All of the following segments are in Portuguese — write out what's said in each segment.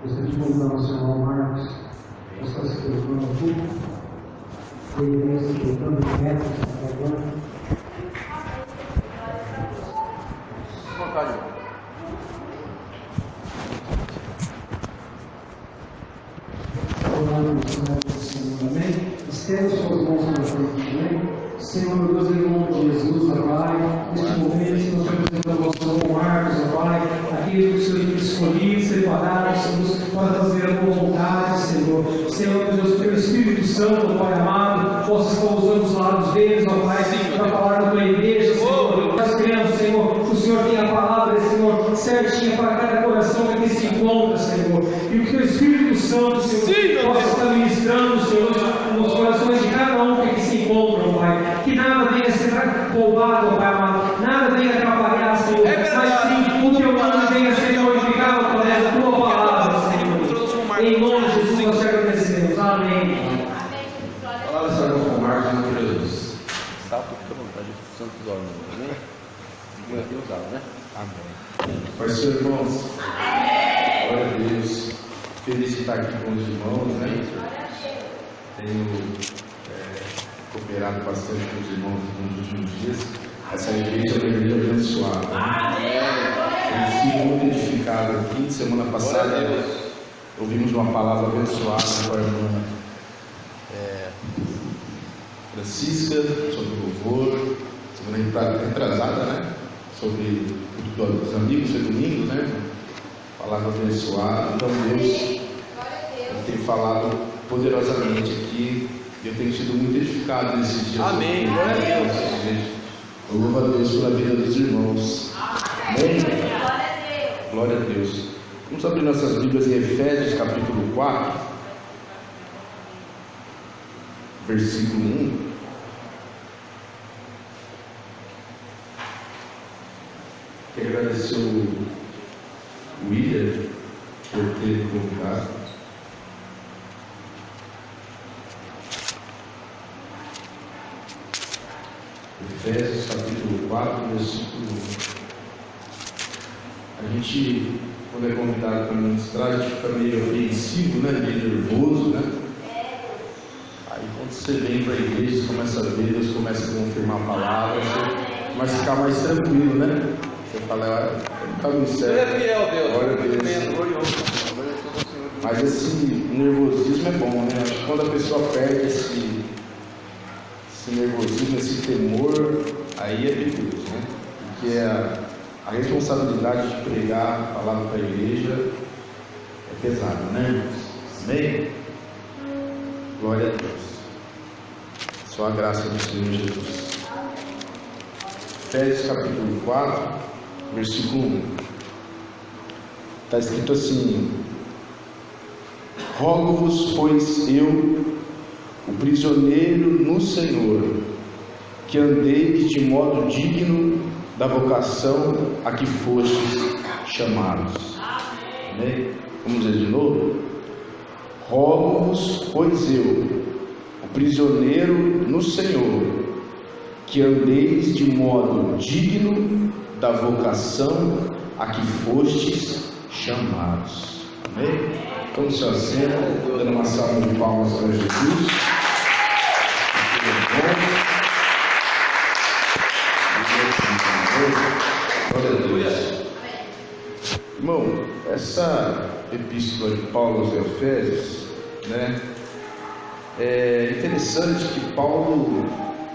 Gostaria de convidar o senhor Marcos para estar se colocando no público. Ele vem se colocando de metros até agora. Vontade. Orando no Senhor do Senhor, amém? Estenda suas mãos na frente, amém? Senhor, meu Deus, em nome de Jesus, ó Pai, neste momento, Senhor, nós apresentamos ao Senhor Marcos, ó Pai, aqueles que o Senhor tem escolhido, separado, Senhor, para fazer a tua vontade, Senhor. Senhor, meu Deus, pelo Espírito Santo, ó Pai amado, possa estar usando os lados deles, ó Pai, para falar da tua igreja, Senhor. Nós cremos, Senhor, que o Senhor tem a palavra, Senhor, certinha para cada coração que aqui se encontra, Senhor. E que o Espírito Santo, Senhor, possa estar ministrando, Senhor, nos corações de cada um que aqui se encontra, ó Pai. Que nada venha a ser roubado, ó Pai amado, nada venha a atrapalhar, Senhor, mas sim, o teu nome venha a ser glorificado através da tua palavra, Senhor. Em nome de Jesus nós te agradecemos. Amém. Palavra será com o Marcos em Jesus. Salve, fica à vontade, Santo dos Homens, amém? Meu Deus, né? Amém. Pai, Senhor, irmãos. Glória a Deus. Feliz de estar aqui com os irmãos, né? Tenho cooperado bastante com os irmãos nos últimos dias. Essa igreja é uma igreja abençoada. Tenho sido muito edificado aqui. Semana passada ouvimos uma palavra abençoada com a irmã Francisca sobre o louvor. Semana retrasada, né? Sobre os amigos e domingo, né? Palavra abençoada. Então Deus tem falado poderosamente aqui. Eu tenho sido muito edificado nesses dias. Amém. Glória a Deus. Eu louvo a Deus pela vida dos irmãos. Amém. Glória a Deus. Vamos abrir nossas Bíblias em Efésios capítulo 4, versículo 1. Quero agradecer o William por ter convidado. Efésios capítulo 4, versículo 1. A gente, quando é convidado para ministrar, a gente fica meio apreensivo, né? Meio nervoso, né? Aí quando você vem para a igreja, você começa a ver, Deus começa a confirmar a palavra, você começa a ficar mais tranquilo, né? Você fala, eu não estava no céu. Você é fiel, Deus. Glória a Deus. Mas esse nervosismo é bom, né? Acho que quando a pessoa perde esse nervosismo, esse temor, aí é perigoso, né? Porque a responsabilidade de pregar a palavra para a igreja é pesada, né? Amém? Glória a Deus. Só a graça do Senhor Jesus. Efésios capítulo 4, versículo 1. Está escrito assim: rogo-vos, pois eu, o prisioneiro no Senhor, que andeis de modo digno da vocação a que fostes chamados. Amém? Vamos dizer de novo? Rogo-vos, pois eu, o prisioneiro no Senhor, que andeis de modo digno da vocação a que fostes chamados. Amém? Então se assenta, dando uma salva de palmas para Jesus. Glória a Deus. Irmão, essa epístola de Paulo aos Efésios, né? É interessante que Paulo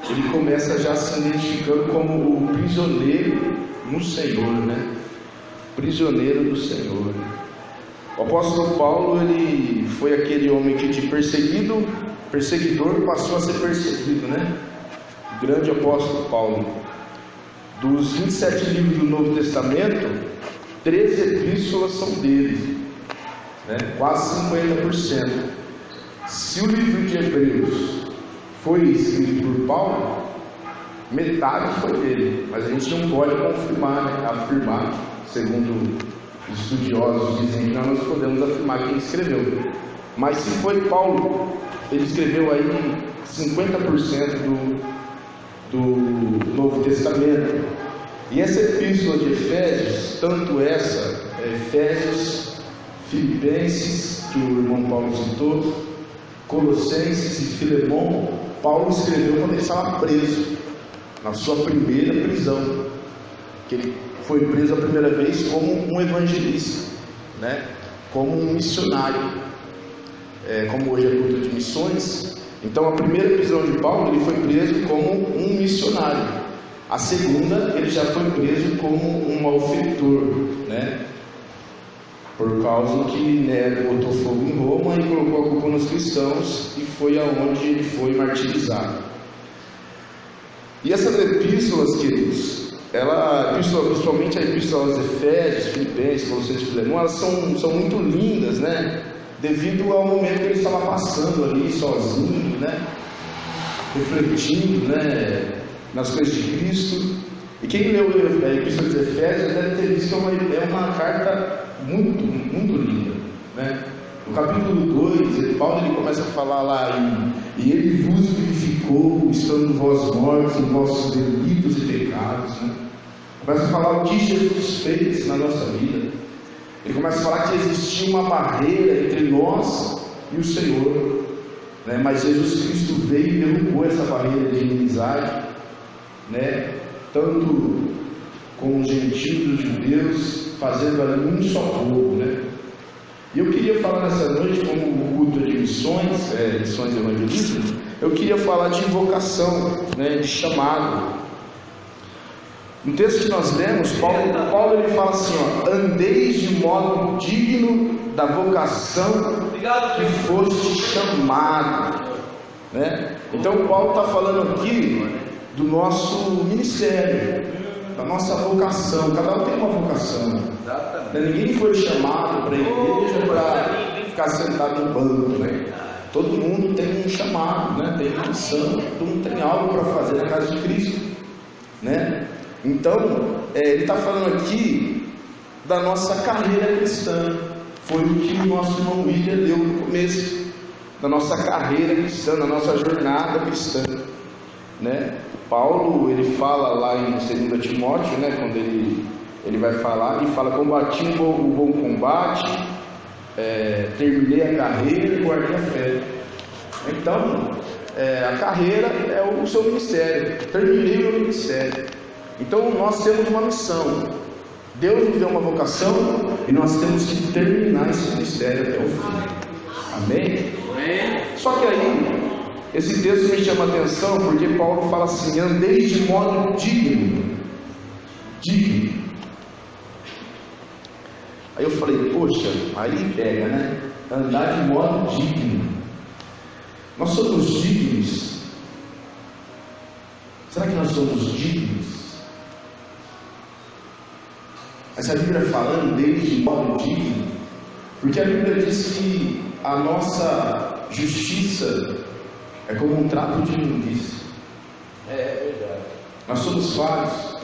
ele começa já se identificando como o prisioneiro no Senhor, né? Prisioneiro do Senhor. O apóstolo Paulo, ele foi aquele homem que de perseguidor passou a ser perseguido, né? O grande apóstolo Paulo. Dos 27 livros do Novo Testamento, 13 epístolas são dele, né? Quase 50%. Se o livro de Hebreus foi escrito por Paulo, metade foi dele, mas a gente não pode confirmar, né? Afirmar, segundo os estudiosos dizem que nós podemos afirmar quem escreveu. Mas se foi Paulo, ele escreveu aí 50% do Novo Testamento. E essa epístola de Efésios, tanto essa, Efésios, Filipenses, que o irmão Paulo citou, Colossenses e Filemão, Paulo escreveu quando ele estava preso, na sua primeira prisão, que ele foi preso a primeira vez como um evangelista, né? Como um missionário, como hoje é culto de missões. Então a primeira prisão de Paulo, ele foi preso como um missionário. A segunda, ele já foi preso como um malfeitor, né? Por causa que Nero botou fogo em Roma e colocou a culpa nos cristãos, e foi aonde ele foi martirizado. E essas epístolas, queridos, principalmente a epístola aos Efésios, Filipenses, Colossenses e Filemão, elas são muito lindas, né? Devido ao momento que ele estava passando ali, sozinho, né? Refletindo, né? Nas coisas de Cristo. E quem leu a epístola dos Efésios deve ter visto que é uma carta muito, muito linda, né? No capítulo 2, Paulo ele começa a falar lá e ele vos vivificou, estando vós mortos em vossos delitos e pecados, né? Começa a falar o que Jesus fez na nossa vida. Ele começa a falar que existia uma barreira entre nós e o Senhor, né? Mas Jesus Cristo veio e derrubou essa barreira de inimizade, né? Tanto com os gentios e os judeus, fazendo ali um só povo, né? E eu queria falar nessa noite, como o culto de missões, missões e evangelismo, eu queria falar de vocação, né? De chamado. No texto que nós lemos, Paulo ele fala assim, ó: andeis de modo digno da vocação que foste chamado, né? Então Paulo está falando aqui do nosso ministério, da nossa vocação. Cada um tem uma vocação. Ninguém foi chamado para a igreja para ficar sentado no banco, né? Todo mundo tem um chamado, né? Tem uma missão, todo mundo tem algo para fazer na casa de Cristo, né? Então, ele está falando aqui da nossa carreira cristã. Foi o que o nosso irmão William deu no começo, da nossa carreira cristã, da nossa jornada cristã, né? Paulo, ele fala lá em 2 Timóteo, né, quando ele vai falar, ele fala: combati o bom combate, terminei a carreira e guardei a fé. Então, a carreira é o seu ministério, terminei o meu ministério. Então, nós temos uma missão. Deus nos deu uma vocação e nós temos que terminar esse ministério até o fim. Amém? Amém. Só que aí, esse texto me chama a atenção porque Paulo fala assim: andeis de modo digno. Digno. Aí eu falei, poxa, aí pega, né? Andar de modo digno. Nós somos dignos? Será que nós somos dignos? Essa Bíblia fala andeis de modo digno, porque a Bíblia diz que a nossa justiça é como um trapo de imundícia. É verdade. Nós somos falhos,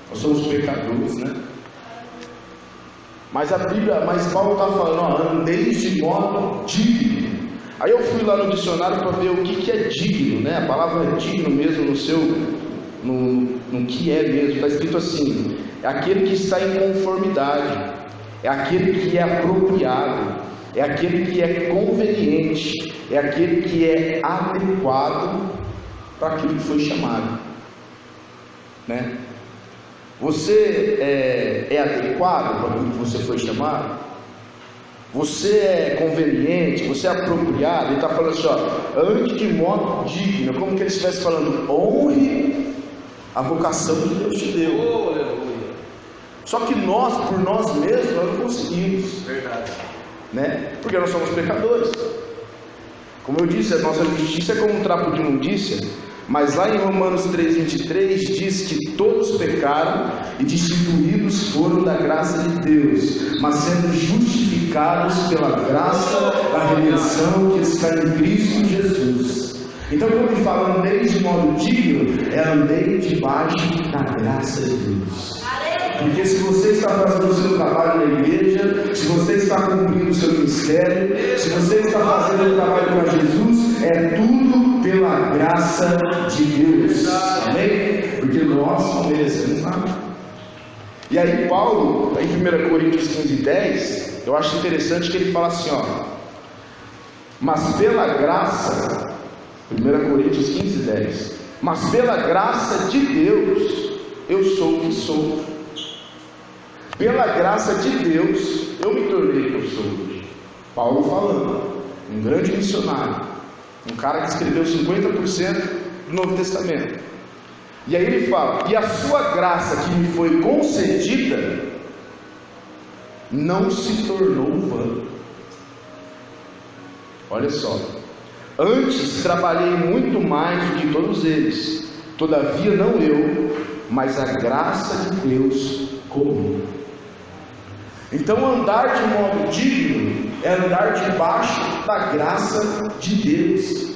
nós somos pecadores, né? Mas Paulo está falando, ó, andeis de modo digno. Aí eu fui lá no dicionário para ver o que é digno, né? A palavra digno mesmo no que é mesmo, está escrito assim: é aquele que está em conformidade, é aquele que é apropriado, é aquele que é conveniente, é aquele que é adequado para aquilo que foi chamado, né? Você é adequado para aquilo que você foi chamado? Você é conveniente? Você é apropriado? Ele está falando assim, ó, ande de modo digno, como que ele estivesse falando: honre a vocação que Deus te deu. Só que nós, por nós mesmos, nós não conseguimos. Verdade. Né? Porque nós somos pecadores. Como eu disse, a nossa justiça é como um trapo de imundícia. Mas lá em Romanos 3,23 diz que todos pecaram e destituídos foram da graça de Deus, mas sendo justificados pela graça da redenção que está em Cristo Jesus. Então, quando ele fala andei de modo digno, é andei debaixo da graça de Deus. Porque se você está fazendo o seu trabalho na igreja, se você está cumprindo o seu ministério, se você está fazendo o trabalho para Jesus, é tudo pela graça de Deus. Amém? Porque nós não merecemos nada. E aí Paulo, em 1 Coríntios 15:10, eu acho interessante que ele fala assim, ó: mas pela graça, 1 Coríntios 15:10, mas pela graça de Deus, eu sou o que sou. Pela graça de Deus, eu me tornei o que eu sou hoje. Paulo falando, um grande missionário, um cara que escreveu 50% do Novo Testamento. E aí ele fala: e a sua graça que me foi concedida não se tornou vã. Olha só, antes trabalhei muito mais do que todos eles, todavia não eu, mas a graça de Deus comigo. Então andar de modo digno é andar debaixo da graça de Deus.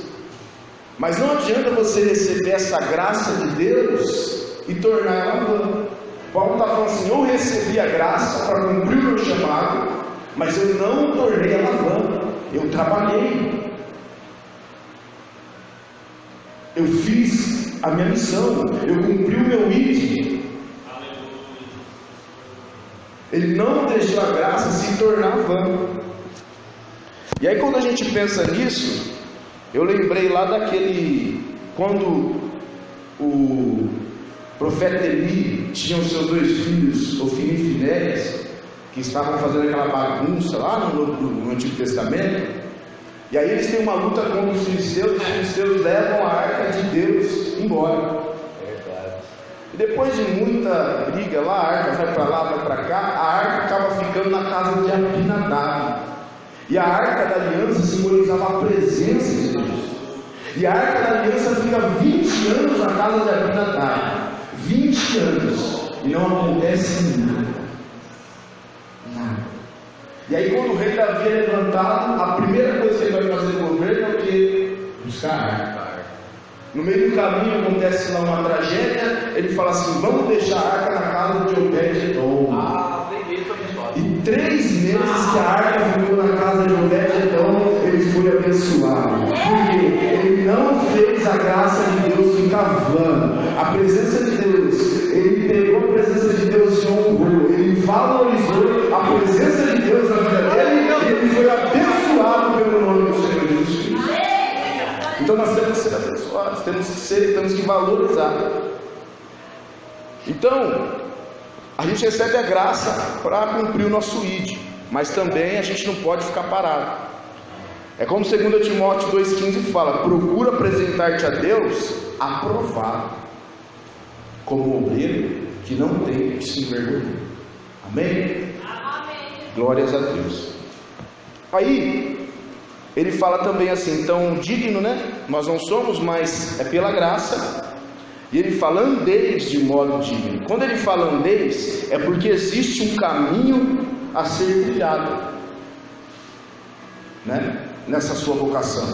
Mas não adianta você receber essa graça de Deus e tornar ela vã. Paulo está falando assim: eu recebi a graça para cumprir o meu chamado, mas eu não tornei ela vã. Eu trabalhei, eu fiz a minha missão, eu cumpri o meu ID. Ele não deixou a graça se tornar vã. E aí quando a gente pensa nisso, eu lembrei lá daquele, quando o profeta Eli tinha os seus 2 filhos, Ofni e Finéias, que estavam fazendo aquela bagunça lá no Antigo Testamento. E aí eles têm uma luta contra os filisteus, e os filisteus levam a arca de Deus embora. E depois de muita briga lá, a arca vai para lá, vai para cá, a arca acaba ficando na casa de Abinadab. E a arca da aliança simbolizava a presença de Deus. E a arca da aliança fica 20 anos na casa de Abinadab. 20 anos. E não acontece nada. E aí quando o rei Davi é levantado, a primeira coisa que ele vai fazer no governo é o quê? Buscar a arca. No meio do caminho acontece lá uma tragédia. Ele fala assim: vamos deixar a arca na casa de Obed-edom. E 3 meses que a arca ficou na casa de Obed-edom, ele foi abençoado. Porque ele não fez a graça de Deus ficar vã. A presença de Deus, ele pegou a presença de Deus e honrou. Ele valorizou a presença de Deus na vida dele, e ele foi abençoado pelo nome do Senhor Jesus Cristo. Então nós temos que ser abençoados, temos que valorizar. Então a gente recebe a graça para cumprir o nosso ID, mas também a gente não pode ficar parado. É como 2 Timóteo 2,15 fala: procura apresentar-te a Deus aprovado, como obreiro que não tem que se envergonhar. Amém? Glórias a Deus. Aí ele fala também assim: então digno, né? Nós não somos, mas é pela graça. E ele fala: andeis de modo digno. Quando ele fala andeis, é porque existe um caminho a ser trilhado, né? Nessa sua vocação.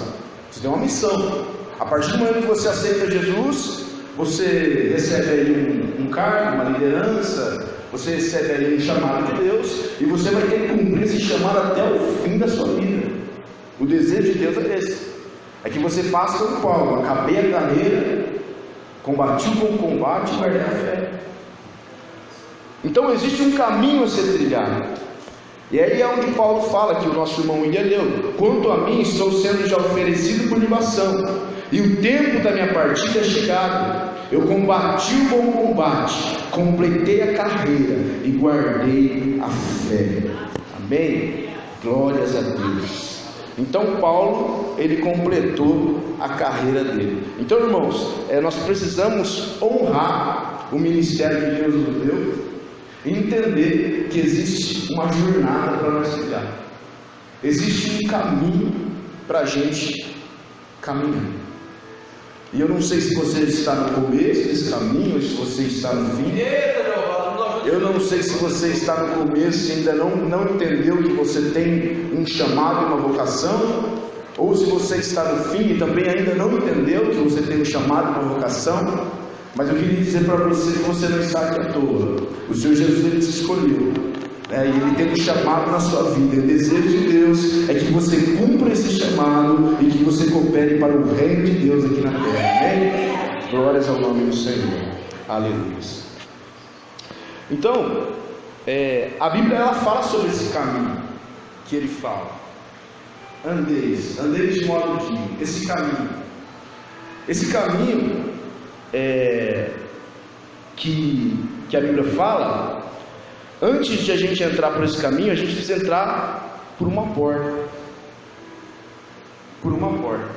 Você tem uma missão. A partir do momento que você aceita Jesus, você recebe aí um cargo, uma liderança, você recebe aí um chamado de Deus, e você vai ter que cumprir esse chamado até o fim da sua vida. O desejo de Deus é esse: é que você faça como Paulo: acabei a carreira, combati o bom combate e guardei a fé. Então existe um caminho a ser trilhado. E aí é onde Paulo fala, que o nosso irmão William leu: quanto a mim, estou sendo já oferecido por libação, e o tempo da minha partida é chegado. Eu combati o bom combate, completei a carreira e guardei a fé. Amém? Glórias a Deus. Então Paulo, ele completou a carreira dele. Então, irmãos, nós precisamos honrar o ministério que Deus nos deu e entender que existe uma jornada para nós trilhar. Existe um caminho para a gente caminhar. E eu não sei se você está no começo desse caminho, ou se você está no fim. Eu não sei se você está no começo e ainda não entendeu que você tem um chamado e uma vocação, ou se você está no fim e também ainda não entendeu que você tem um chamado e uma vocação. Mas eu queria dizer para você que você não está aqui à toa. O Senhor Jesus, ele te escolheu, e ele tem um chamado na sua vida. O desejo de Deus é que você cumpra esse chamado e que você coopere para o reino de Deus aqui na terra. Amém? Glórias ao nome do Senhor. Aleluia. Então, a Bíblia ela fala sobre esse caminho que ele fala. Andeis de modo digno. Esse caminho que a Bíblia fala, antes de a gente entrar por esse caminho, a gente precisa entrar por uma porta. Por uma porta.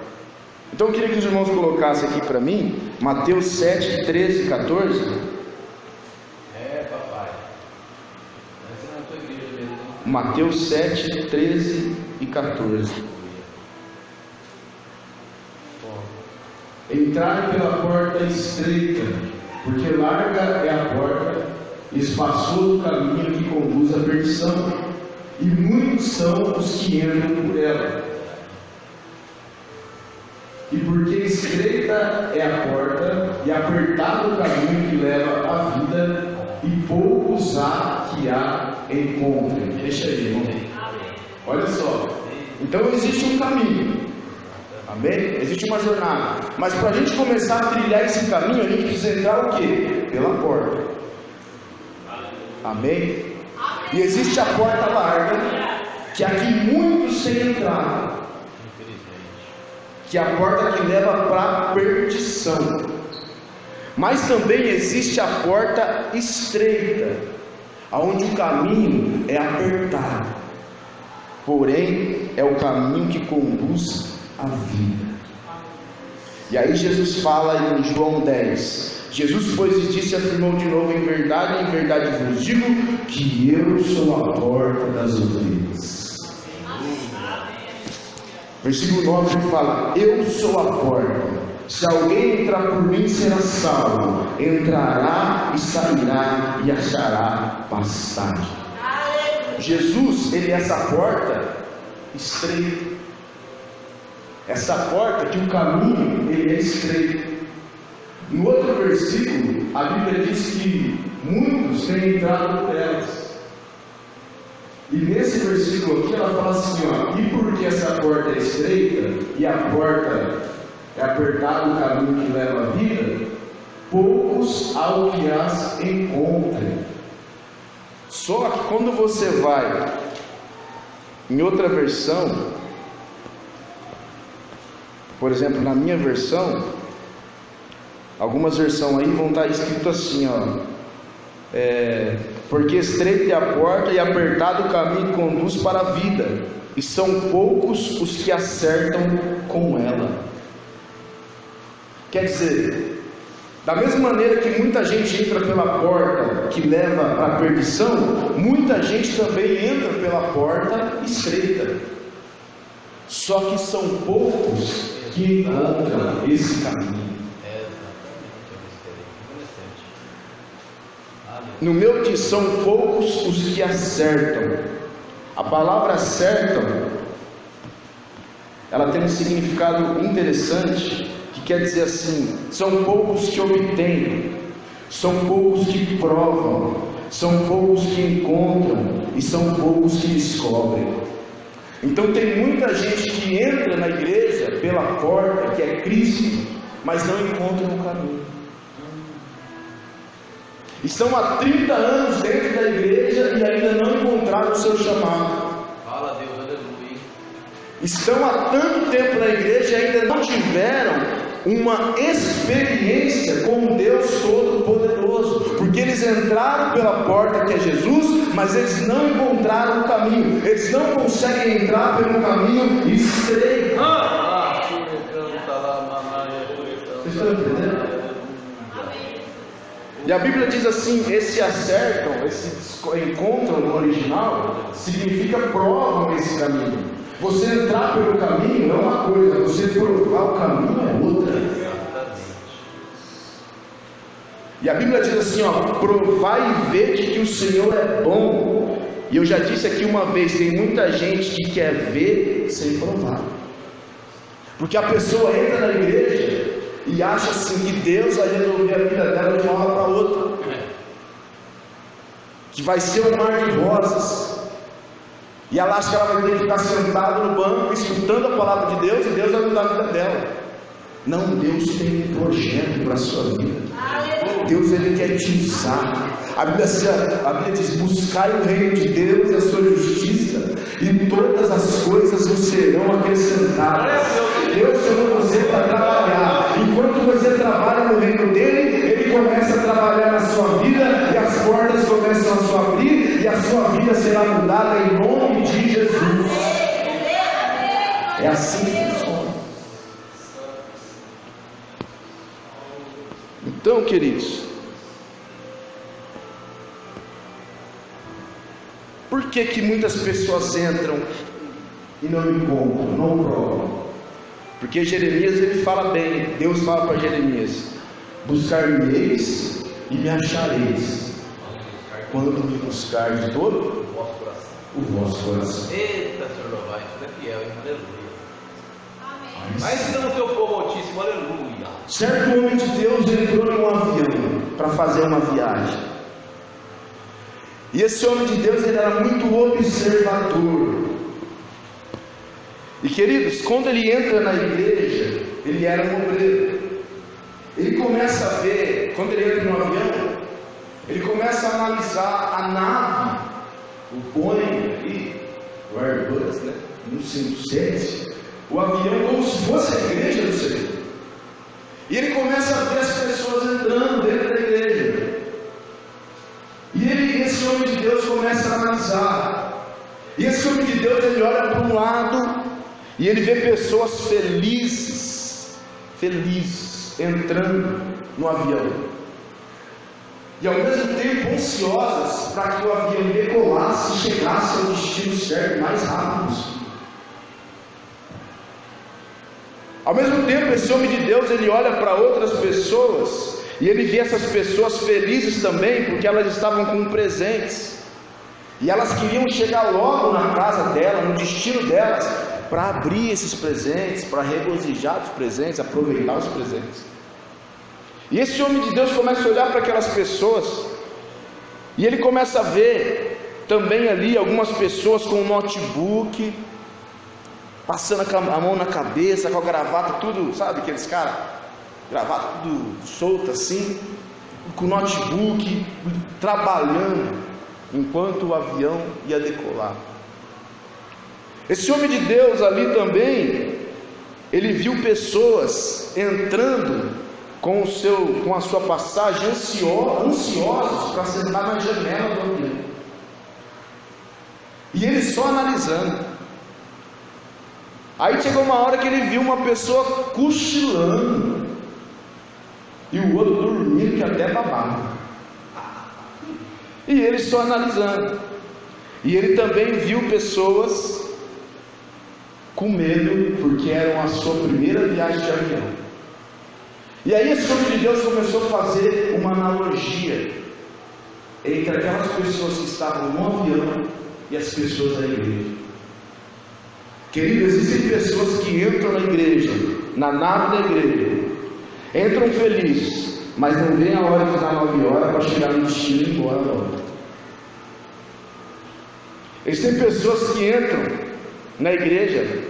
Então eu queria que os irmãos colocassem aqui para mim, Mateus 7, 13 e 14. Papai. Essa é na tua igreja mesmo. Mateus 7, 13 e 14. Entrarem pela porta estreita, porque larga é a porta, espaçoso o caminho que conduz à perdição, e muitos são os que entram por ela. E porque estreita é a porta, e apertado o caminho que leva à vida, e poucos há que a encontrem. Deixa aí, irmão. Olha só. Então existe um caminho. Amém? Existe uma jornada. Mas para a gente começar a trilhar esse caminho, a gente precisa entrar o quê? Pela porta. Amém? E existe a porta larga, que aqui muitos têm entrado, que é a porta que leva para a perdição. Mas também existe a porta estreita, onde o caminho é apertado, porém é o caminho que conduz à vida. E aí Jesus fala em João 10. Jesus, pois, e disse, afirmou de novo: em verdade vos digo que eu sou a porta das ovelhas. Versículo 9 ele fala: eu sou a porta. Se alguém entrar por mim, será salvo. Entrará e sairá e achará pastagem. Jesus, ele é essa porta estreita. Essa porta que o caminho ele é estreito. No outro versículo, a Bíblia diz que muitos têm entrado por elas. E nesse versículo aqui ela fala assim, ó: e porque essa porta é estreita e a porta é apertado o caminho que leva à vida, poucos ao que as encontrem. Só que quando você vai em outra versão, por exemplo, na minha versão, algumas versões aí vão estar escrito assim, ó: porque estreita é a porta e apertado o caminho que conduz para a vida, e são poucos os que acertam com ela. Quer dizer, da mesma maneira que muita gente entra pela porta que leva para a perdição, muita gente também entra pela porta estreita. Só que são poucos que encontram esse caminho. No meu diz, são poucos os que acertam. A palavra acertam, ela tem um significado interessante, que quer dizer assim: são poucos que obtêm, são poucos que provam, são poucos que encontram e são poucos que descobrem. Então tem muita gente que entra na igreja pela porta que é Cristo, mas não encontra o caminho. Estão há 30 anos dentro da igreja e ainda não encontraram o seu chamado. Fala, Deus, aleluia. Estão há tanto tempo na igreja e ainda não tiveram uma experiência com Deus Todo-Poderoso, porque eles entraram pela porta que é Jesus, mas eles não encontraram o caminho. Eles não conseguem entrar pelo caminho estreito. Vocês estão entendendo? E a Bíblia diz assim: esse acertam, esse encontram no original, significa provam esse caminho. Você entrar pelo caminho é uma coisa, você provar o caminho é outra. E a Bíblia diz assim, ó: provai e vede que o Senhor é bom. E eu já disse aqui uma vez, tem muita gente que quer ver sem provar. Porque a pessoa entra na igreja e acha assim que Deus vai resolver a vida dela de uma hora para outra, que vai ser um mar de rosas, e ela acha que ela vai ter que ficar sentada no banco escutando a palavra de Deus, e Deus vai mudar a vida dela. Não, Deus tem um projeto para a sua vida. Deus ele quer te usar. A Bíblia diz: buscai o reino de Deus e a sua justiça, e todas as coisas vos serão acrescentadas. Deus chamou você para trabalhar. Enquanto você trabalha no reino dele, ele começa a trabalhar na sua vida, e as portas começam a se abrir, e a sua vida será mudada em nome de Jesus. É assim que funciona. Então, queridos, por que muitas pessoas entram e não encontram, não provam? Porque Jeremias ele fala bem, Deus fala para Jeremias: buscar-me-eis e me achareis, quando me buscar de todo o vosso coração. Eita, Senhor louvado, isso é fiel, hein? Aleluia. Mas se não teu povo altíssimo, aleluia. Certo homem de Deus entrou num avião para fazer uma viagem. E esse homem de Deus ele era muito observador. E queridos, quando ele entra na igreja, ele era um obreiro. Ele começa a ver, quando ele entra no avião, ele começa a analisar a nave, o Boeing ali, o Airbus, né? No 57, o avião como se fosse a igreja do Senhor. E ele começa a ver as pessoas entrando dentro da igreja. E esse homem de Deus começa a analisar. E esse homem de Deus ele olha para um lado e ele vê pessoas felizes entrando no avião. E ao mesmo tempo ansiosas para que o avião decolasse e chegasse ao destino certo mais rápido possível. Ao mesmo tempo, esse homem de Deus ele olha para outras pessoas e ele vê essas pessoas felizes também, porque elas estavam com presentes e elas queriam chegar logo na casa dela, no destino delas, para abrir esses presentes, para regozijar os presentes, aproveitar os presentes. E esse homem de Deus começa a olhar para aquelas pessoas e ele começa a ver também ali algumas pessoas com um notebook, passando a mão na cabeça, com a gravata, tudo, sabe, aqueles caras, gravata tudo solta assim, com notebook, trabalhando, enquanto o avião ia decolar. Esse homem de Deus ali também, ele viu pessoas entrando com a sua passagem, ansiosos para sentar na janela do avião, e ele só analisando. Aí chegou uma hora que ele viu uma pessoa cochilando e o outro dormindo que até babava, e ele só analisando. E ele também viu pessoas com medo, porque eram a sua primeira viagem de avião. E aí esse homem de Deus começou a fazer uma analogia entre aquelas pessoas que estavam no avião e as pessoas da igreja. Querido, existem pessoas que entram na igreja, na nave da igreja, entram felizes, mas não vem a hora de dar 9 horas para chegar no destino e ir embora logo. Existem pessoas que entram na igreja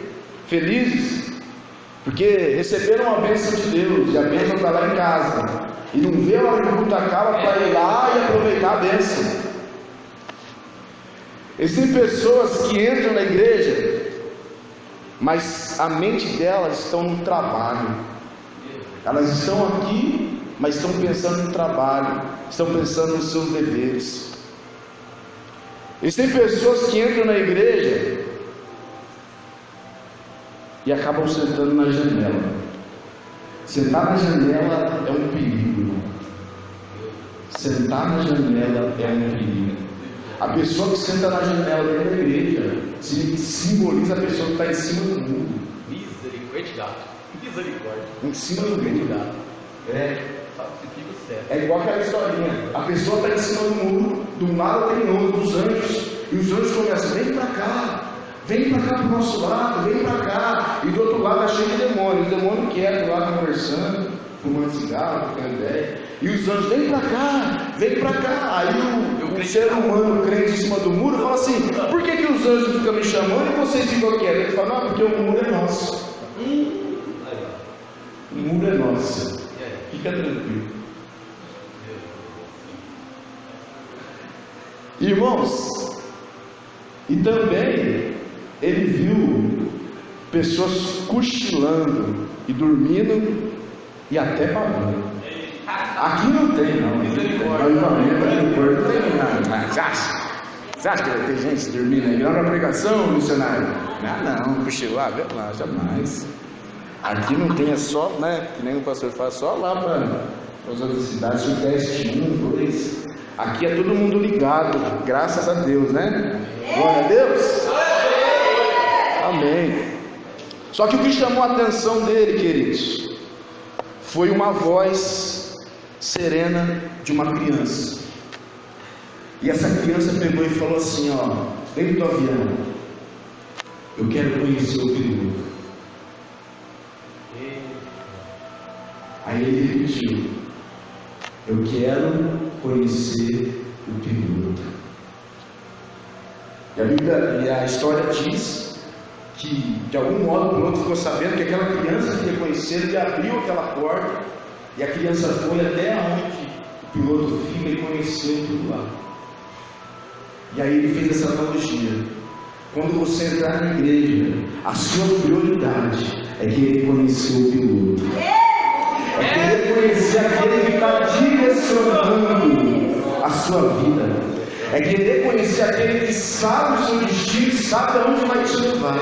felizes, porque receberam a bênção de Deus, e a bênção está lá em casa, e não vê a hora que o culto acaba para ir lá e aproveitar a bênção. Existem pessoas que entram na igreja, mas a mente delas estão no trabalho. Elas estão aqui, mas estão pensando no trabalho, estão pensando nos seus deveres. Existem pessoas que entram na igreja e acabam sentando na janela. Sentar na janela é um perigo. Sentar na janela é um perigo. A pessoa que senta na janela dentro da igreja simboliza a pessoa que está em cima do mundo. Misericórdia. Em cima do mundo. Certo. É igual aquela historinha. A pessoa está em cima do muro, do lado tem outro, dos anjos. E os anjos começam: vem para cá para o nosso lado, vem para cá. E do outro lado está cheio de demônios. Os demônios quietos lá conversando, fumando cigarro, trocando ideia. E os anjos: vem para cá. Aí o ser humano crente em cima do muro fala assim: por que os anjos ficam me chamando e vocês ficam quietos? Ele fala: não, porque o muro é nosso. O muro é nosso. Fica tranquilo. Irmãos, e também ele viu pessoas cochilando e dormindo e até babando. Aqui não tem, não. Você acha que tem gente dormindo aí? Não na pregação, missionário? Não, cochilar, não, jamais. Aqui não tem, é só, né? Que nem o pastor fala, só lá para as outras cidades, o teste 1, 2. Aqui é todo mundo ligado, graças a Deus, né? Glória a Deus. Amém. Só que o que chamou a atenção dele, queridos, foi uma voz serena de uma criança. E essa criança pegou e falou assim, ó, dentro do avião, eu quero conhecer o piloto. Aí ele repetiu, eu quero conhecer o piloto. E a Bíblia, e a história diz que de algum modo o piloto ficou sabendo que aquela criança queria conhecer, ele abriu aquela porta e a criança foi até onde o piloto fica e conheceu tudo lá. E aí ele fez essa analogia. Quando você entrar na igreja, a sua prioridade é querer conhecer o piloto. É querer conhecer aquele que está direcionando a sua vida. É querer conhecer aquele que sabe o seu destino e sabe aonde vai te levar.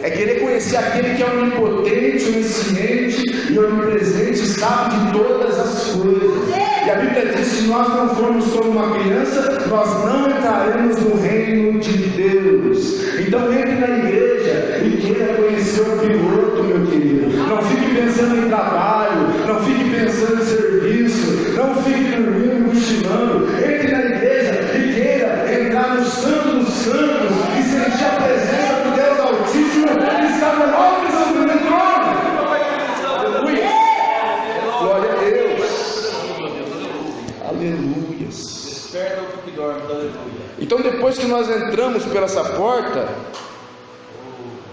É querer conhecer aquele que é onipotente, onisciente e onipresente, sabe de todas as coisas. E a Bíblia diz que se nós não formos como uma criança, nós não entraremos no reino de Deus. Então entre na igreja e queira conhecer o piloto, meu querido. Não fique pensando em trabalho, não fique pensando em serviço, não fique dormindo, cochilando. Entre na igreja e queira entrar no Santo dos Santos e sentir a presença do Deus Altíssimo que está no alto sobre o trono. Aleluia. Glória a Deus. Aleluia. Desperta o que dorme, aleluia. Então depois que nós entramos por essa porta,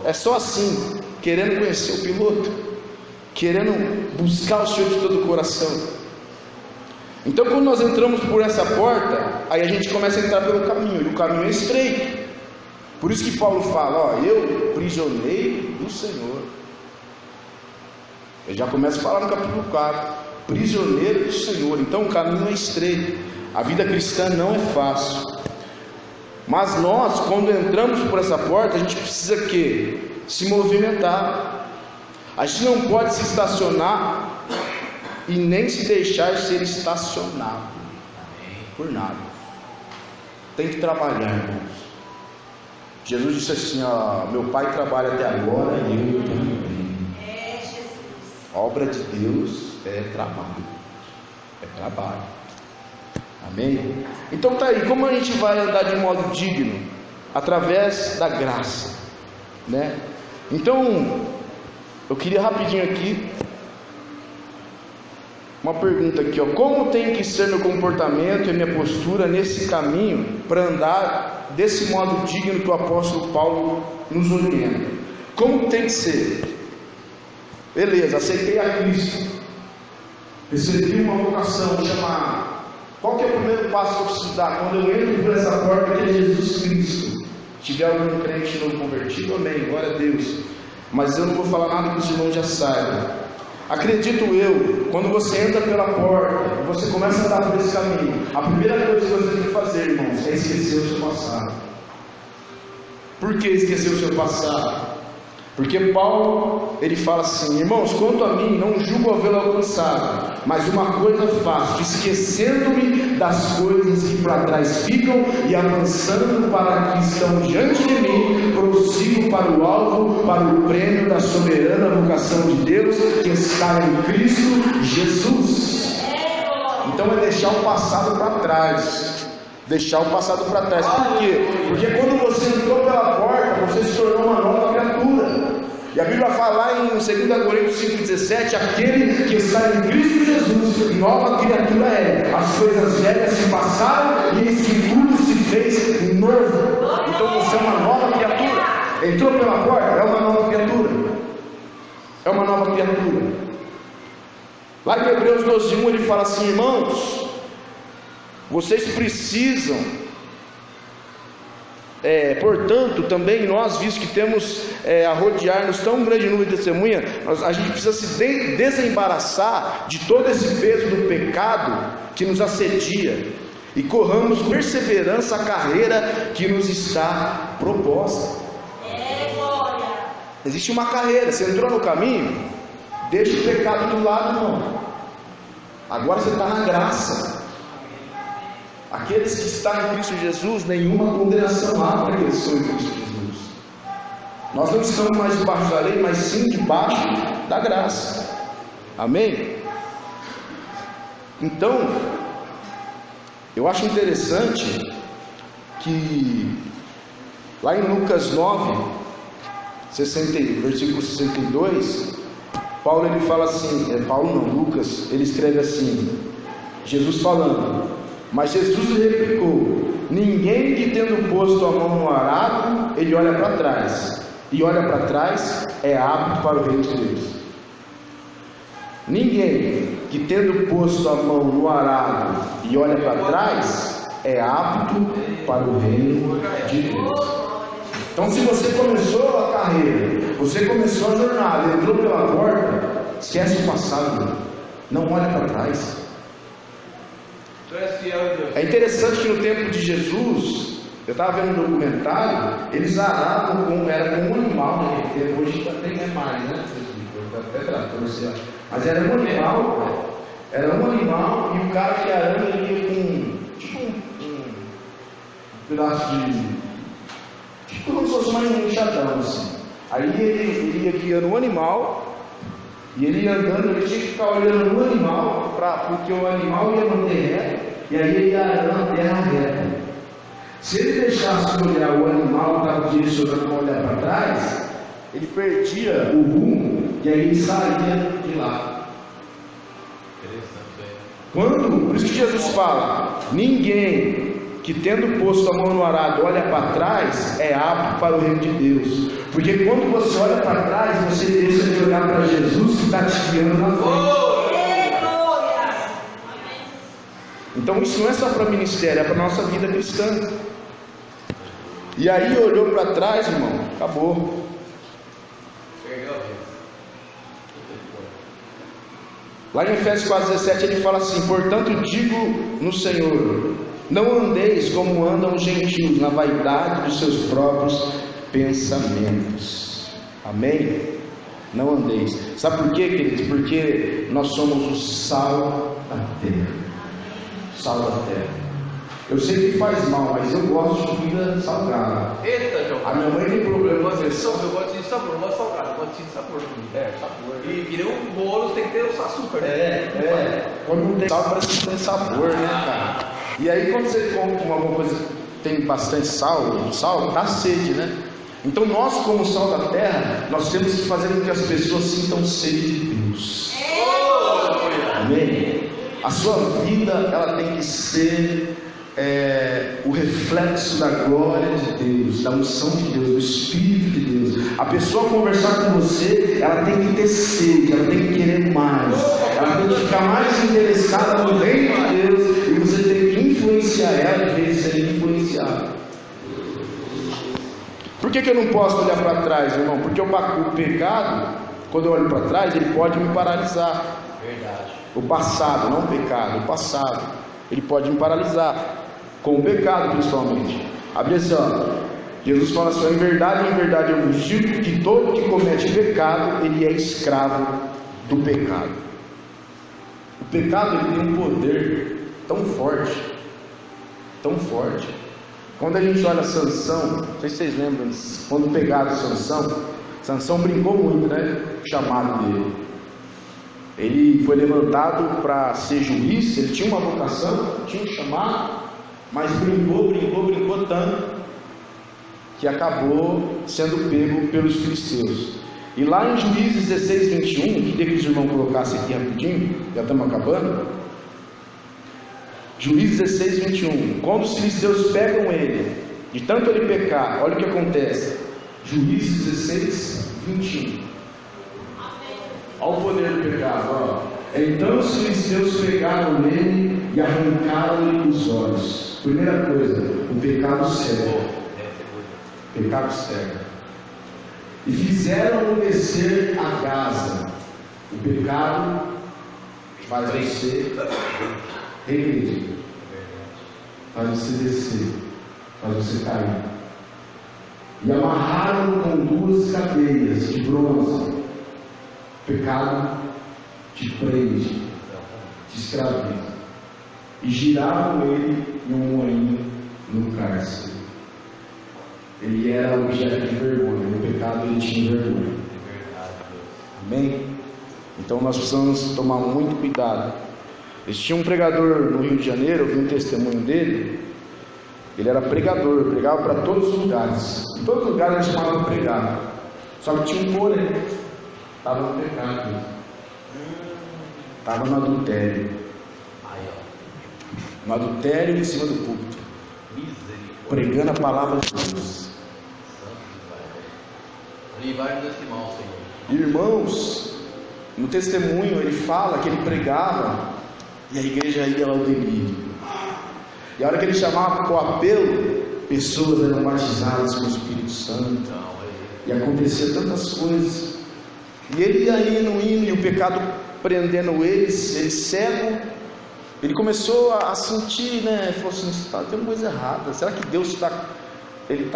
é só assim, querendo conhecer o piloto, querendo buscar o Senhor de todo o coração. Então quando nós entramos por essa porta, aí a gente começa a entrar pelo caminho, e o caminho é estreito. Por isso que Paulo fala, ó, eu prisioneiro do Senhor. Ele já começa a falar no capítulo 4, prisioneiro do Senhor. Então o caminho é estreito. A vida cristã não é fácil. Mas nós, quando entramos por essa porta, a gente precisa que se movimentar. A gente não pode se estacionar e nem se deixar ser estacionado por nada. Tem que trabalhar, irmãos. Jesus disse assim, ó, meu pai trabalha até agora e eu também. A obra de Deus é trabalho. É trabalho. Amém? Então tá aí, como a gente vai andar de modo digno? Através da graça, né? Então, eu queria rapidinho aqui uma pergunta aqui, ó. Como tem que ser meu comportamento e minha postura nesse caminho para andar desse modo digno que o apóstolo Paulo nos orienta? Como tem que ser? Beleza, aceitei a Cristo, recebi uma vocação chamada. Qual que é o primeiro passo que eu preciso dar? Quando eu entro por essa porta, que é Jesus Cristo. Se tiver algum crente novo convertido, amém, glória a Deus. Mas eu não vou falar nada que os irmãos já saibam. Acredito eu, quando você entra pela porta, você começa a andar por esse caminho, a primeira coisa que você tem que fazer, irmãos, é esquecer o seu passado. Por que esquecer o seu passado? Porque Paulo, ele fala assim, irmãos, quanto a mim, não julgo havê-lo alcançado, mas uma coisa faço, esquecendo-me das coisas que para trás ficam e avançando para que estão diante de mim, prossigo para o alvo, para o prêmio da soberana vocação de Deus, que está em Cristo Jesus. Então é deixar o passado para trás. Deixar o passado para trás. Por quê? Porque quando você entrou pela porta, você se tornou uma nova criatura. E a Bíblia fala lá em 2 Coríntios 5,17: aquele que está em Cristo Jesus, nova criatura é. As coisas velhas se passaram e eis que tudo se fez novo. Então você é uma nova criatura. Entrou pela porta, é uma nova criatura. É uma nova criatura. Lá em Hebreus 12:1 ele fala assim: irmãos, vocês precisam, portanto, também nós, visto que temos a rodear-nos tão grande nuvem de testemunha, a gente precisa se desembaraçar de todo esse peso do pecado que nos assedia e corramos com perseverança a carreira que nos está proposta. Existe uma carreira, você entrou no caminho, deixa o pecado do lado, irmão. Agora você está na graça. Aqueles que estão em Cristo Jesus, nenhuma condenação há para aqueles que estão em Cristo Jesus. Nós não estamos mais debaixo da lei, mas sim debaixo da graça. Amém? Então, eu acho interessante que lá em Lucas 9, versículo 62, Paulo ele fala assim, Lucas, ele escreve assim, Jesus falando: mas Jesus lhe replicou: ninguém que tendo posto a mão no arado, ele olha para trás, e olha para trás é apto para o reino de Deus. Ninguém que tendo posto a mão no arado e olha para trás é apto para o reino de Deus. Então, se você começou a carreira, você começou a jornada, entrou pela porta, esquece o passado, não olha para trás. É interessante que no tempo de Jesus, eu estava vendo um documentário, eles aravam era com um animal, né? Hoje até não é mais, né? Até trator, mas era um animal, e o cara que arando ele ia com tipo um pedaço tipo como se fosse mais um enxadão assim. Aí ele ia guiando o animal, e ele ia andando, ele tinha que ficar olhando no animal, porque o animal ia manter reto, e aí ele ia arando a terra reta. Se ele deixasse de olhar o animal que estava direcionando para olhar para trás, ele perdia o rumo, e aí ele saía de lá. Por isso que Jesus fala: ninguém que tendo posto a mão no arado olha para trás é apto para o reino de Deus. Porque quando você olha para trás, você deixa de olhar para Jesus que está te guiando na frente. Então isso não é só para ministério, é para a nossa vida cristã. E aí olhou para trás, irmão, acabou. Lá em Efésios 4,17 ele fala assim: portanto digo no Senhor, não andeis como andam os gentios, na vaidade dos seus próprios pensamentos. Amém? Não andeis. Sabe por quê, queridos? Porque nós somos o sal da terra. Sal da terra. Eu sei que faz mal, mas eu gosto de comida salgada. Eita, João. A minha mãe tem problema com isso. Eu gosto de sabor, não gosto de salgado, eu gosto de sabor. Sabor. E que nem um bolo tem que ter o açúcar. Quando não tem sal, parece que tem sabor, né, cara? E aí, quando você come alguma coisa que tem bastante sal, dá sede, né? Então, nós, como sal da terra, nós temos que fazer com que as pessoas sintam sede de Deus. Amém? A sua vida, ela tem que ser o reflexo da glória de Deus, da unção de Deus, do Espírito de Deus. A pessoa conversar com você, ela tem que ter sede, ela tem que querer mais, ela tem que ficar mais interessada no reino de Deus, e você tem que influenciar ela em vez de ser influenciado. Por que eu não posso olhar para trás, irmão? Porque o pecado, quando eu olho para trás, ele pode me paralisar. Verdade. O passado, não o pecado, o passado, ele pode me paralisar. Com o pecado principalmente. Abre assim, ó. Jesus fala assim: em verdade eu vos digo que todo que comete pecado, ele é escravo do pecado. O pecado, ele tem um poder tão forte, tão forte. Quando a gente olha Sansão, não sei se vocês lembram, quando pegaram Sansão brincou muito, né? O chamado dele. Ele foi levantado para ser juiz, ele tinha uma vocação, tinha um chamado, mas brincou tanto que acabou sendo pego pelos filisteus. E lá em Juízes 16, 21, queria que os irmãos colocassem aqui rapidinho, já estamos acabando. Juízes 16, 21. Quando os filisteus pegam ele, de tanto ele pecar, olha o que acontece. Juízes 16, 21. Olha o poder do pecado, ó. Então os filisteus pegaram nele e arrancaram-lhe os olhos. Primeira coisa, o pecado cego. Pecado cego. E fizeram-o descer a Gaza. O pecado faz você regredir, faz você descer, faz você cair. E amarraram-no com 2 cadeias de bronze. O pecado te prende, te escraviza. E giravam ele em um moinho no cárcere. Ele era objeto de vergonha. No pecado ele tinha vergonha. Amém? Então nós precisamos tomar muito cuidado. Existia um pregador no Rio de Janeiro, eu vi um testemunho dele. Ele era pregador, pregava para todos os lugares. Em todos os lugares ele chamava pregar. Só que tinha um porém. Estava no pecado. Estava no adultério. No adultério em cima do púlpito. Pregando a palavra de Deus. Irmãos, no testemunho ele fala que ele pregava e a igreja ia ao delírio. E a hora que ele chamava para o apelo, pessoas eram batizadas com o Espírito Santo. E acontecia tantas coisas. E ele ia indo, e o pecado prendendo ele cego. Ele começou a sentir, né? Ele falou assim: tem uma coisa errada. Será que Deus está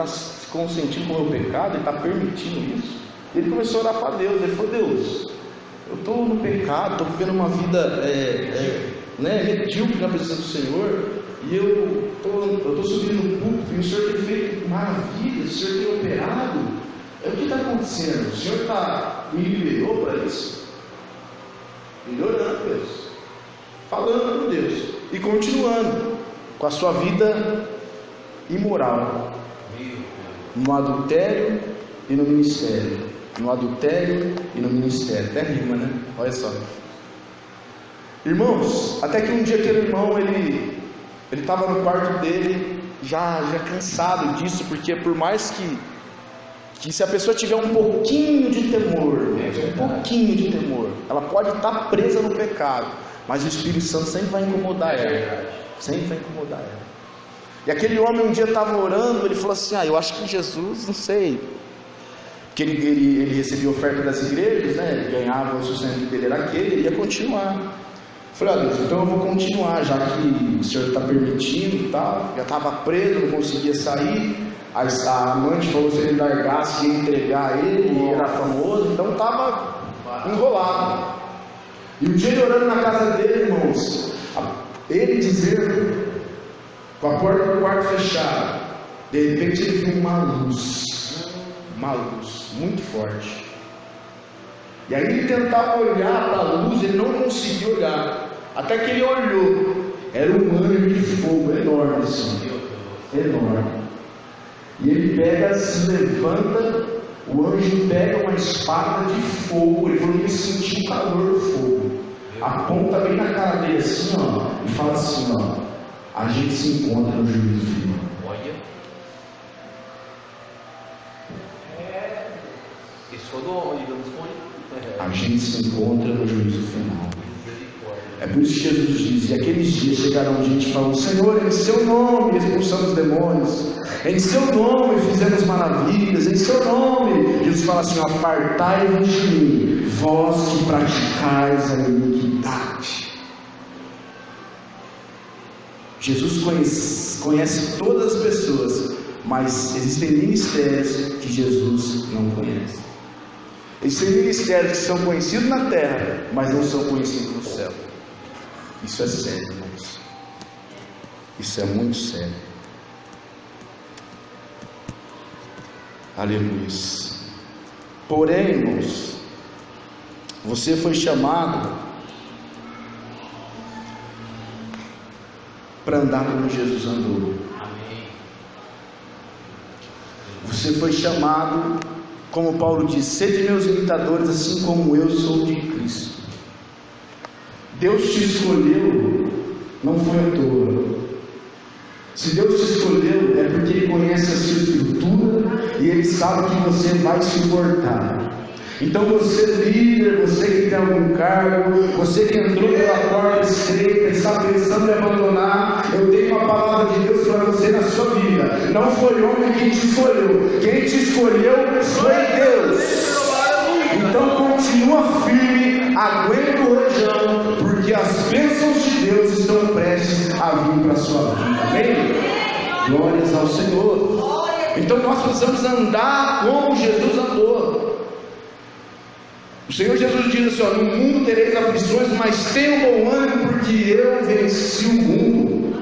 se consentindo com o meu pecado? Ele está permitindo isso? E ele começou a orar para Deus. Ele falou: Deus, eu estou no pecado, estou vivendo uma vida medíocre na presença do Senhor. E eu estou subindo no púlpito, e o Senhor tem feito maravilhas, o Senhor tem operado. O que está acontecendo? O Senhor me liberou para isso? Melhorando, Deus, falando com Deus e continuando com a sua vida imoral, no adultério e no ministério. No adultério e no ministério. Até rima, né? Olha só. Irmãos, até que um dia aquele irmão, ele estava no quarto dele, já cansado disso, porque por mais que se a pessoa tiver um pouquinho de temor, ela pode estar presa no pecado, mas o Espírito Santo sempre vai incomodar ela. Sempre vai incomodar ela. E aquele homem um dia estava orando, ele falou assim: eu acho que Jesus, não sei, porque ele recebia oferta das igrejas, né? Ele ganhava, o sustento dele era aquele, ele ia continuar. Eu falei: Deus, então eu vou continuar, já que o Senhor está permitindo e tal. Já estava preso, não conseguia sair. A amante falou: se ele largasse, ia entregar ele, ele era famoso, então estava enrolado. E um dia ele orando na casa dele, irmãos, ele dizendo, com a porta do quarto fechada, de repente ele viu uma luz muito forte. E aí ele tentava olhar para a luz, ele não conseguia olhar, até que ele olhou, era um anjo de fogo enorme assim, enorme. E ele se levanta, o anjo pega uma espada de fogo, ele falou que ele sentiu o calor do fogo, aponta bem na cara dele assim, e fala assim: a gente se encontra no juízo final. A gente se encontra no juízo final. É por isso que Jesus diz: e aqueles dias chegarão gente falando: Senhor, em seu nome expulsamos demônios, em seu nome fizemos maravilhas, em seu nome. Jesus fala assim: apartai-vos de mim, vós que praticais a iniquidade. Jesus conhece todas as pessoas, mas existem ministérios que Jesus não conhece. Existem ministérios que são conhecidos na terra, mas não são conhecidos no céu. Isso é sério, irmãos. Isso é muito sério. Aleluia. Porém, irmãos, você foi chamado para andar como Jesus andou. Você foi chamado, como Paulo diz: sede meus imitadores, assim como eu sou de Cristo. Deus te escolheu, não foi à toa. Se Deus te escolheu, é porque Ele conhece a sua estrutura e Ele sabe que você vai suportar. Então você líder, você que tem algum cargo, você que entrou pela porta estreita, está pensando em abandonar, eu tenho uma palavra de Deus para você na sua vida. Não foi homem quem te escolheu, quem te escolheu foi Deus. Então continua firme, aguenta o rojão, porque as bênçãos de Deus estão prestes a vir para a sua vida. Amém? Glórias ao Senhor. Então nós precisamos andar como Jesus andou. O Senhor Jesus diz assim: ó, no mundo tereis aflições, mas tenham bom ânimo, porque eu venci o mundo.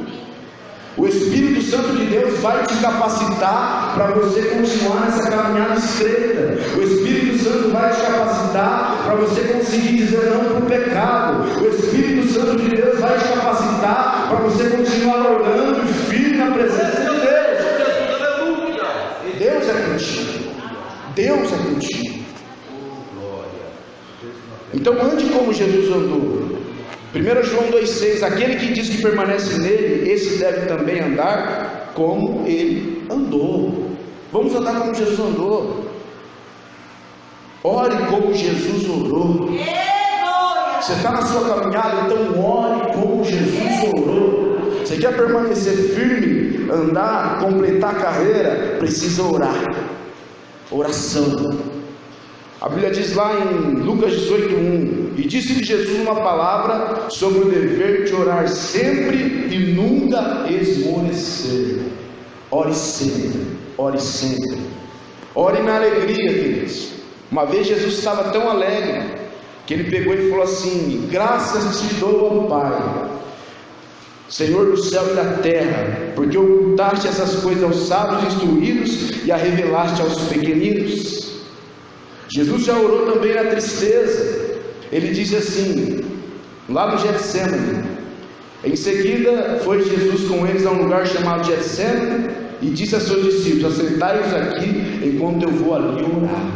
O Espírito Santo de Deus vai te capacitar para você continuar nessa caminhada estreita. O Espírito Santo vai te capacitar para você conseguir dizer não para o pecado. O Espírito Santo de Deus vai te capacitar para você continuar orando firme na presença de Deus. Deus é contigo. Deus é contigo. Então ande como Jesus andou. 1 João 2,6: aquele que diz que permanece nele, esse deve também andar como ele andou. Vamos andar como Jesus andou. Ore como Jesus orou. Você está na sua caminhada, então ore como Jesus orou. Você quer permanecer firme, andar, completar a carreira, precisa orar. Oração. A Bíblia diz lá em Lucas 18:1: e disse-lhe Jesus uma palavra sobre o dever de orar sempre e nunca esmorecer. Ore sempre, ore sempre. Ore na alegria, queridos. Uma vez Jesus estava tão alegre que ele pegou e falou assim: graças te dou, ó Pai, Senhor do céu e da terra, porque ocultaste essas coisas aos sábios instruídos e a revelaste aos pequeninos. Jesus já orou também na tristeza. Ele disse assim, lá no Getsemane: em seguida foi Jesus com eles a um lugar chamado Getsemane e disse a seus discípulos: assentai-vos aqui enquanto eu vou ali orar.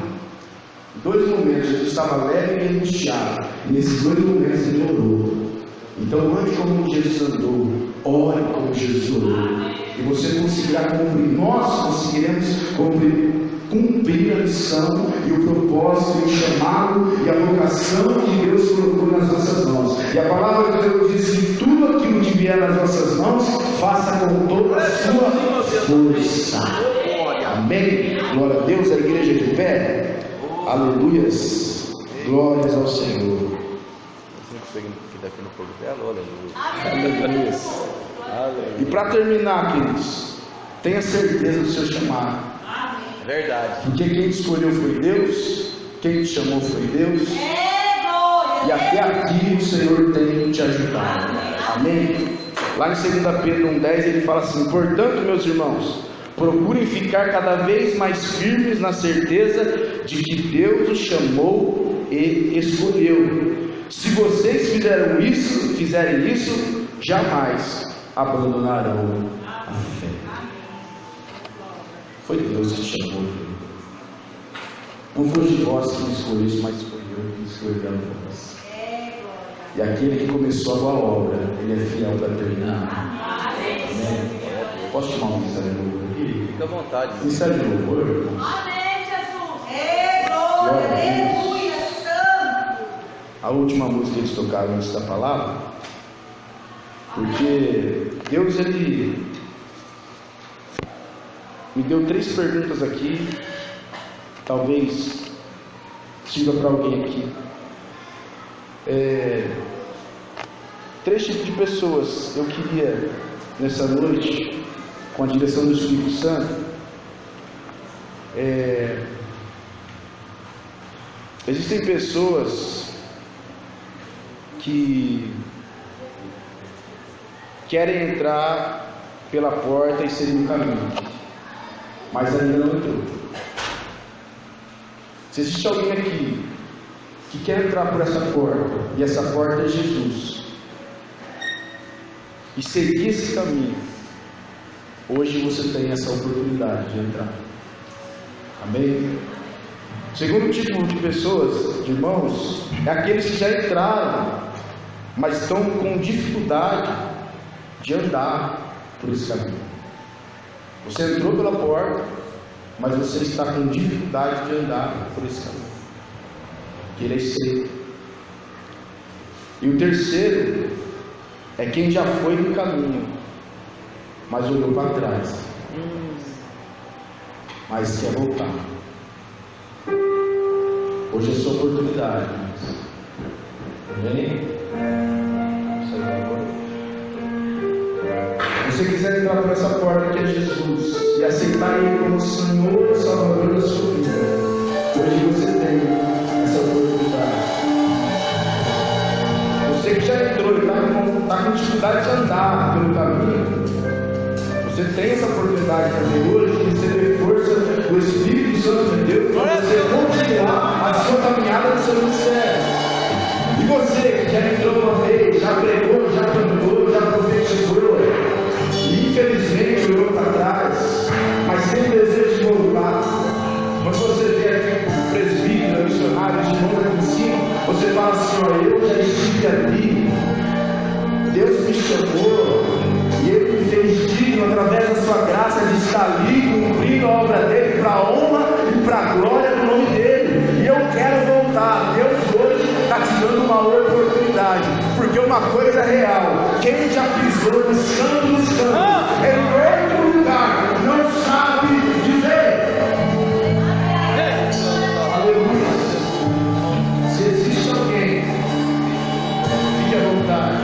Em 2 momentos Jesus estava alegre e angustiado, e nesses 2 momentos ele orou. Então ande como Jesus andou, ore como Jesus orou, e você conseguirá cumprir. Nós conseguiremos cumprir a missão e o propósito, e o chamado e a vocação que Deus colocou nas nossas mãos. E a palavra de Deus diz que tudo aquilo que vier nas nossas mãos, faça com toda a sua força. Amém? Glória a Deus. A igreja de pé. Aleluias. Glórias ao Senhor. Aleluia. E para terminar, queridos, tenha certeza do seu chamado. Verdade. Porque quem te escolheu foi Deus, quem te chamou foi Deus, e até aqui o Senhor tem te ajudado. Amém? Lá em 2 Pedro 1,10 ele fala assim: portanto, meus irmãos, procurem ficar cada vez mais firmes na certeza de que Deus os chamou e escolheu. Se vocês fizerem isso, jamais abandonarão a fé. Foi Deus que te chamou. Não foi de vós que me escolheste, mas foi eu que escolhi a vós. E aquele que começou a boa obra, ele é fiel para terminar. Amém. Posso chamar um ministério de louvor aqui? Fica à vontade. Ministério de louvor, irmãos. Amém, Jesus. Aleluia, santo. A última música que eles tocaram antes da palavra, porque Deus, ele me deu 3 perguntas aqui, talvez sirva para alguém aqui. 3 tipos de pessoas eu queria nessa noite, com a direção do Espírito Santo. Existem pessoas que querem entrar pela porta e seguir o caminho, mas ainda não entrou. Se existe alguém aqui que quer entrar por essa porta, e essa porta é Jesus, e seguir esse caminho, hoje você tem essa oportunidade de entrar. Amém? O segundo tipo de pessoas, de irmãos, é aqueles que já entraram, mas estão com dificuldade de andar por esse caminho. Você entrou pela porta, mas você está com dificuldade de andar por esse caminho. que ele é estreito. E o terceiro é quem já foi no caminho, mas olhou para trás, mas quer voltar. Hoje é sua oportunidade. Amém? Se você quiser entrar por essa porta que é Jesus e aceitar Ele como Senhor e Salvador da sua vida, hoje você tem essa oportunidade. Você que já entrou e está com dificuldade de andar pelo caminho, você tem essa oportunidade também hoje de receber força do Espírito Santo de Deus para você continuar a sua caminhada no seu ministério. E você que já entrou uma vez, já pregou, já cantou, já profetizou, e infelizmente olhou para trás, mas tem o desejo de voltar. Quando você vê aqui o presbítero, o missionário de novo aqui em cima, você fala assim: ó, eu já estive ali, Deus me chamou, e Ele me fez digno através da sua graça de estar ali cumprindo a obra dele para a honra e para a glória do nome dele. E eu quero voltar. Deus hoje está te dando uma oportunidade, porque uma coisa é real: quem já pisou no santo dos santos em outro lugar não sabe viver. Aleluia. Se existe alguém, fique à vontade.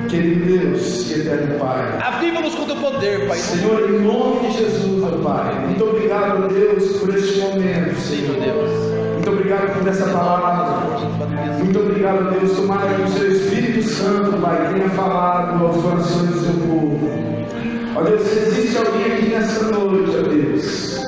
Querido Deus, e eterno Pai, Aviva-nos com teu poder, Pai. Senhor, em nome de Jesus, ó Pai, muito obrigado, Deus, por este momento, Senhor Deus. muito obrigado por essa palavra, muito obrigado, Deus, tomara que o seu Espírito Santo, Pai, tenha falado aos corações do seu povo. Ó Deus, se existe alguém aqui nessa noite, ó Deus,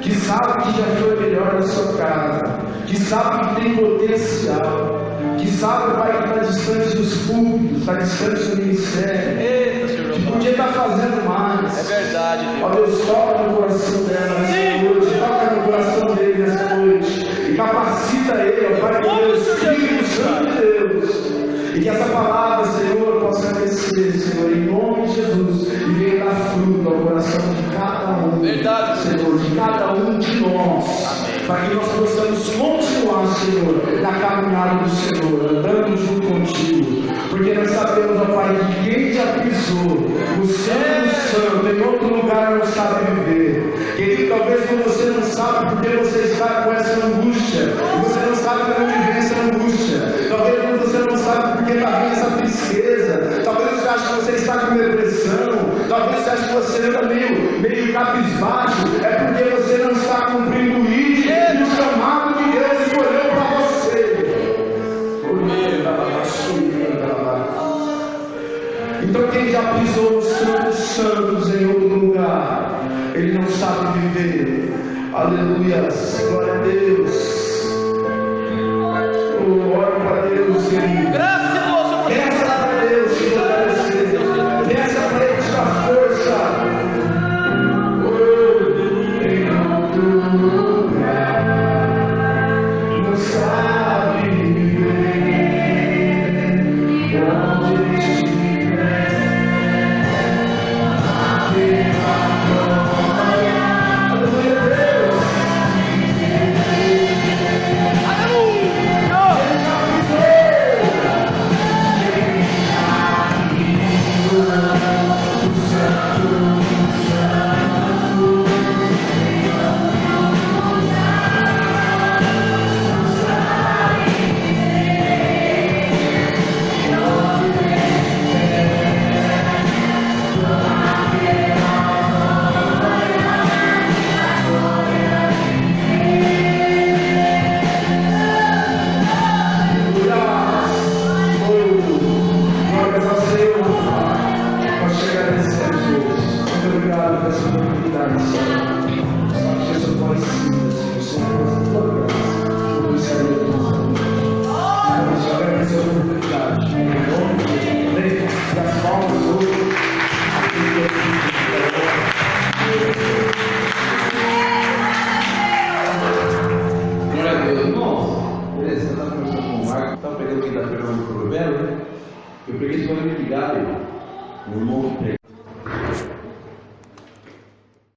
que sabe que já foi melhor na sua casa, que sabe que tem potencial, que sabe, Pai, que está distante dos púlpitos, está distante do ministério, Eita, Senhor. que podia estar fazendo mais. É verdade, Ó Deus. Deus, toca no coração dela nessa noite, toca no coração dele nessa noite, e capacita ele, ó Pai de Deus, Espírito Santo de Deus, e que essa palavra, Senhor, possa crescer, Senhor, em nome de Jesus, e venha dar fruto ao coração de cada um, Verdade, Senhor, de cada um de nós, para que nós possamos continuar, Senhor, na caminhada do Senhor, andando junto contigo, porque nós sabemos, ó Pai, que quem já pisou o Santo em outro lugar não sabe viver. Querido, talvez você não sabe porque você está com essa angústia, e você não sabe para onde vem essa angústia, talvez você não sabe porque está vindo essa tristeza, talvez você ache que você está com depressão, talvez você ache que você anda meio cabisbaixo, é porque você não está cumprindo o ID e o chamado que Deus escolheu para você. Então quem já pisou nos campos santos em outro lugar, ele não sabe viver. Aleluias, glória a Deus. Oh, ora para Deus, querido. Graças a Deus, Peça para Deus te fortalecer. Peça para Ele te dar força. Oh, em outro lugar, não sabe viver. Onde estiver, aleluia, Deus. Glória a Deus. Irmãos, beleza? Você está conversando com o Marco, está pregando quinta-feira no Provelo, né? Eu preguei sobre o ligado, o irmão que